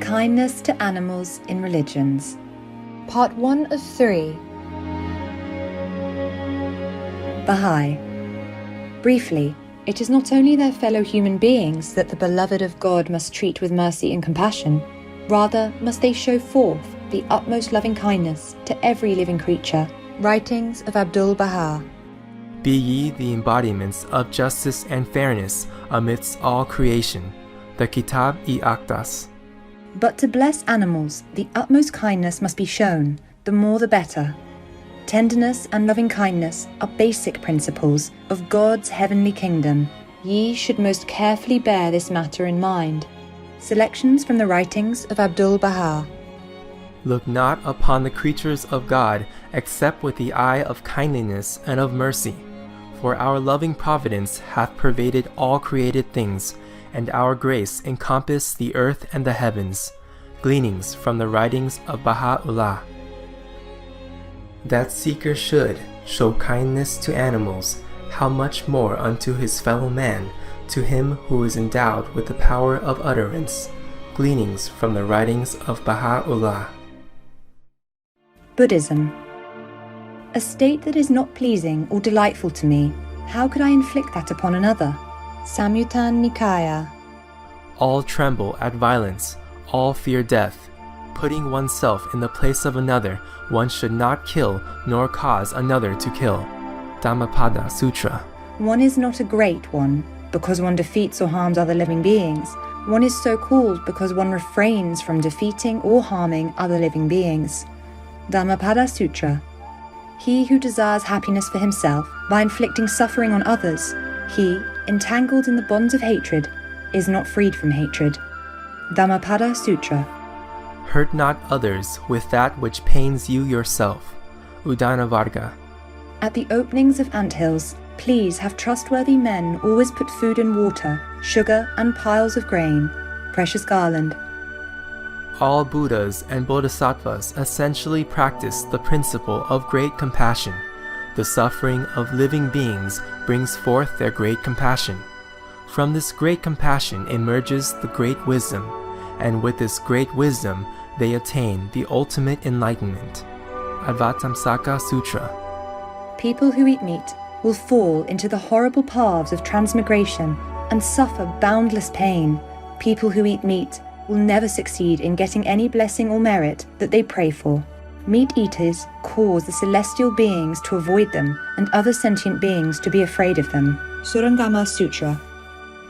Kindness to Animals in Religions. Part 1 of 3. Baha'i. Briefly, it is not only their fellow human beings that the beloved of God must treat with mercy and compassion, rather must they show forth the utmost loving kindness to every living creature. Writings of Abdu'l-Baha. Be ye the embodiments of justice and fairness amidst all creation. The Kitab-i-Aqdas. But to bless animals, the utmost kindness must be shown, the more the better. Tenderness and loving kindness are basic principles of God's heavenly kingdom. Ye should most carefully bear this matter in mind. Selections from the writings of Abdu'l-Baha. Look not upon the creatures of God except with the eye of kindliness and of mercy. For our loving providence hath pervaded all created things, and our grace encompassed the earth and the heavens. Gleanings from the writings of Baha'u'llah. That seeker should show kindness to animals, how much more unto his fellow man, to him who is endowed with the power of utterance. Gleanings from the writings of Baha'u'llah. Buddhism. A state that is not pleasing or delightful to me, how could I inflict that upon another? Samyutta Nikaya. All tremble at violence, all fear death. Putting oneself in the place of another, one should not kill nor cause another to kill. Dhammapada Sutra. One is not a great one because one defeats or harms other living beings. One is so called because one refrains from defeating or harming other living beings. Dhammapada Sutra. He who desires happiness for himself by inflicting suffering on others, he, entangled in the bonds of hatred, is not freed from hatred. Dhammapada Sutra. Hurt not others with that which pains you yourself. Udana-varga. At the openings of anthills, please have trustworthy men always put food and water, sugar and piles of grain. Precious Garland. All Buddhas and Bodhisattvas essentially practice the principle of great compassion. The suffering of living beings brings forth their great compassion. From this great compassion emerges the great wisdom, and with this great wisdom they attain the ultimate enlightenment. Avatamsaka Sutra. People who eat meat will fall into the horrible paths of transmigration and suffer boundless pain. People who eat meat will never succeed in getting any blessing or merit that they pray for. Meat eaters cause the celestial beings to avoid them and other sentient beings to be afraid of them. Surangama Sutra.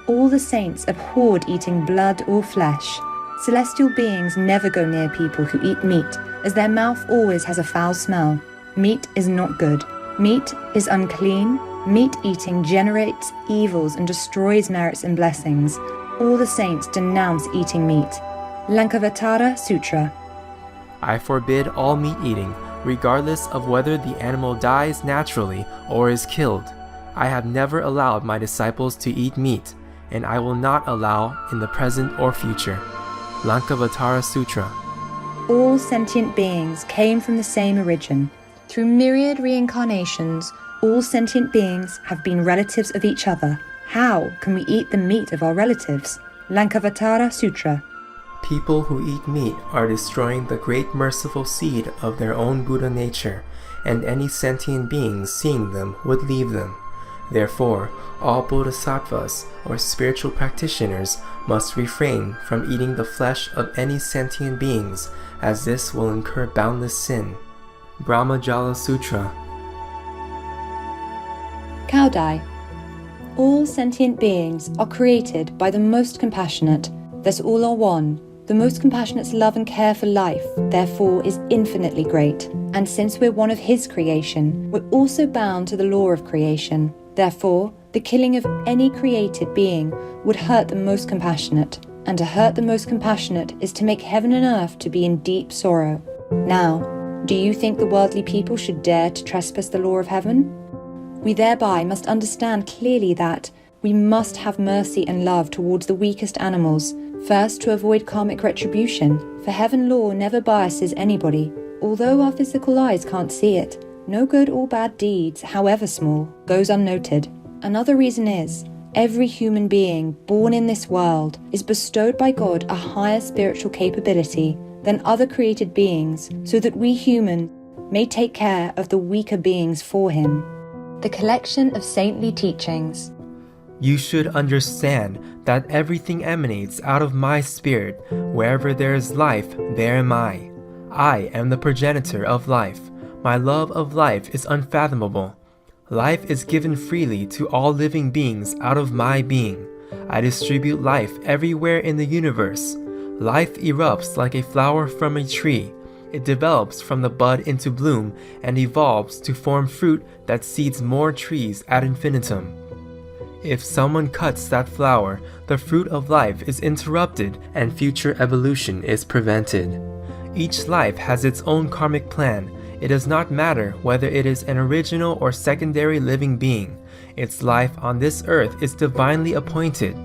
All the saints abhorred eating blood or flesh. Celestial beings never go near people who eat meat, as their mouth always has a foul smell. Meat is not good. Meat is unclean. Meat eating generates evils and destroys merits and blessings. All the saints denounce eating meat. Lankavatara Sutra. I forbid all meat eating, regardless of whether the animal dies naturally or is killed. I have never allowed my disciples to eat meat, and I will not allow in the present or future. Lankavatara Sutra. All sentient beings came from the same origin. Through myriad reincarnations, all sentient beings have been relatives of each other. How can we eat the meat of our relatives? Lankavatara Sutra. People who eat meat are destroying the great merciful seed of their own Buddha nature, and any sentient beings seeing them would leave them. Therefore, all bodhisattvas or spiritual practitioners must refrain from eating the flesh of any sentient beings, as this will incur boundless sin. Brahmajala Sutra. Kaudai. All sentient beings are created by the most compassionate, thus all are one. The most compassionate's love and care for life, therefore, is infinitely great. And since we're one of his creation, we're also bound to the law of creation. Therefore, the killing of any created being would hurt the most compassionate. And to hurt the most compassionate is to make heaven and earth to be in deep sorrow. Now, do you think the worldly people should dare to trespass the law of heaven? We thereby must understand clearly that we must have mercy and love towards the weakest animals, first to avoid karmic retribution, for heaven law never biases anybody. Although our physical eyes can't see it, no good or bad deeds, however small, goes unnoted. Another reason is, every human being born in this world is bestowed by God a higher spiritual capability than other created beings, so that we humans may take care of the weaker beings for him. The collection of saintly teachings. You should understand that everything emanates out of my spirit. Wherever there is life, there am I. I am the progenitor of life. My love of life is unfathomable. Life is given freely to all living beings out of my being. I distribute life everywhere in the universe. Life erupts like a flower from a tree. It develops from the bud into bloom and evolves to form fruit that seeds more trees ad infinitum. If someone cuts that flower, the fruit of life is interrupted and future evolution is prevented. Each life has its own karmic plan. It does not matter whether it is an original or secondary living being. Its life on this earth is divinely appointed.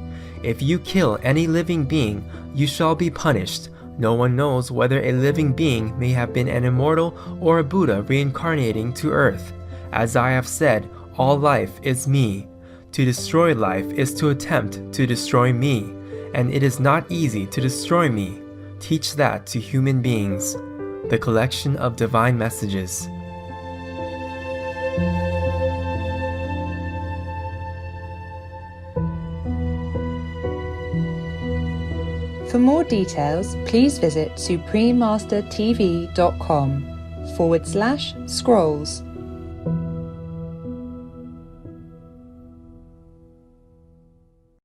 If you kill any living being, you shall be punished. No one knows whether a living being may have been an immortal or a Buddha reincarnating to earth. As I have said, all life is me. To destroy life is to attempt to destroy me, and it is not easy to destroy me. Teach that to human beings. The collection of divine messages. For more details, please visit suprememastertv.com/scrolls.